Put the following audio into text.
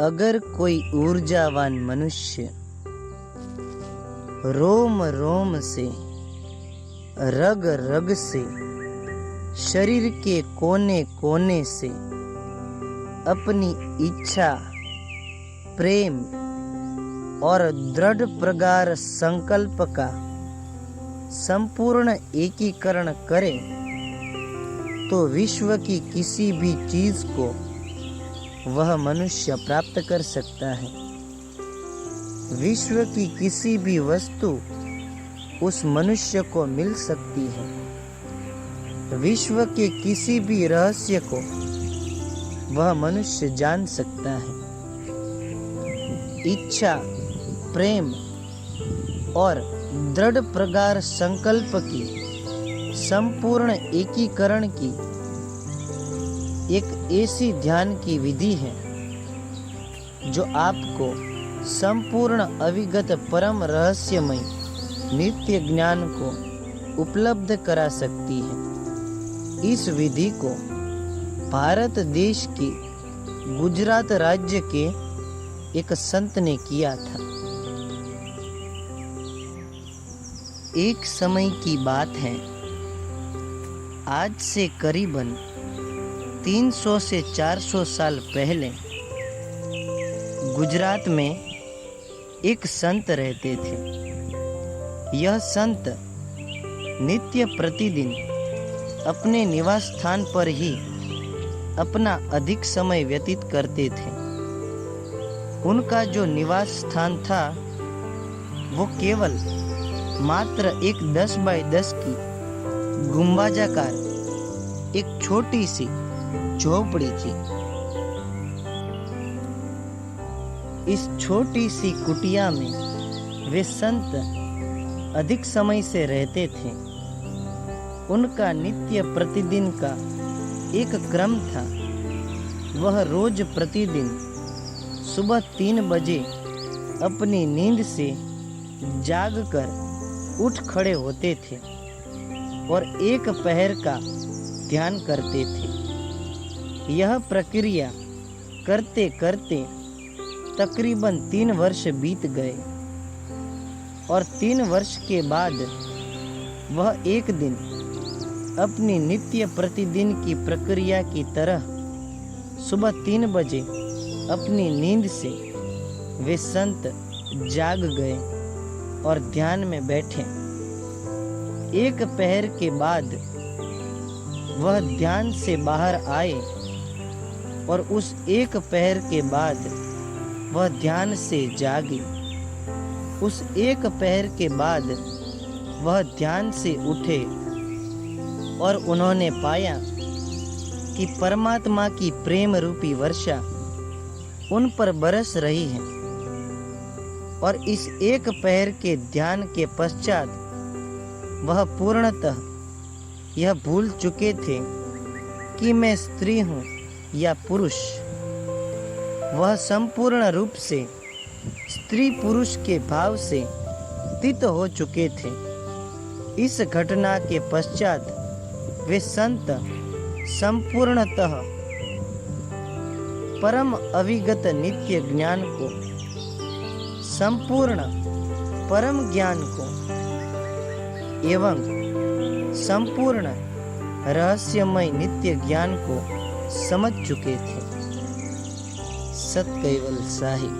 अगर कोई ऊर्जावान मनुष्य रोम रोम से, रग रग से, शरीर के कोने कोने से अपनी इच्छा, प्रेम और दृढ़ प्रगाढ़ संकल्प का संपूर्ण एकीकरण करे तो विश्व की किसी भी चीज को वह मनुष्य प्राप्त कर सकता है। विश्व की किसी भी वस्तु उस मनुष्य को मिल सकती है। विश्व के किसी भी रहस्य को वह मनुष्य जान सकता है। इच्छा, प्रेम और दृढ़ प्रगाढ़ संकल्प की संपूर्ण एकीकरण की एक ऐसी ध्यान की विधि है जो आपको संपूर्ण अविगत परम रहस्यमय नित्य ज्ञान को उपलब्ध करा सकती है। इस विधि को भारत देश के गुजरात राज्य के एक संत ने किया था। एक समय की बात है, आज से करीबन 300 से 400 साल पहले गुजरात में एक संत रहते थे। यह संत नित्य प्रतिदिन अपने निवास स्थान पर ही अपना अधिक समय व्यतीत करते थे। उनका जो निवास स्थान था वो केवल मात्र एक 10 बाय 10 की गुंबजाकार एक छोटी सी झोपड़ी थी। इस छोटी सी कुटिया में वे संत अधिक समय से रहते थे। उनका नित्य प्रतिदिन का एक क्रम था। वह रोज प्रतिदिन सुबह 3 बजे अपनी नींद से जागकर उठ खड़े होते थे और एक पहर का ध्यान करते थे। यह प्रक्रिया करते करते तकरीबन 3 वर्ष बीत गए और 3 वर्ष के बाद वह एक दिन अपनी नित्य प्रतिदिन की प्रक्रिया की तरह सुबह 3 बजे अपनी नींद से वे संत जाग गए और ध्यान में बैठे। एक पहर के बाद वह ध्यान से बाहर आए और उस एक पहर के बाद वह ध्यान से जागे। उस एक पहर के बाद वह ध्यान से उठे और उन्होंने पाया कि परमात्मा की प्रेम रूपी वर्षा उन पर बरस रही है। और इस एक पहर के ध्यान के पश्चात वह पूर्णतः यह भूल चुके थे कि मैं स्त्री हूँ या पुरुष। वह संपूर्ण रूप से स्त्री पुरुष के भाव से तीत हो चुके थे। इस घटना के पश्चात वे संत संपूर्णतः परम अविगत नित्य ज्ञान को, संपूर्ण परम ज्ञान को एवं संपूर्ण रहस्यमय नित्य ज्ञान को समझ चुके थे। सत केवल साहिब।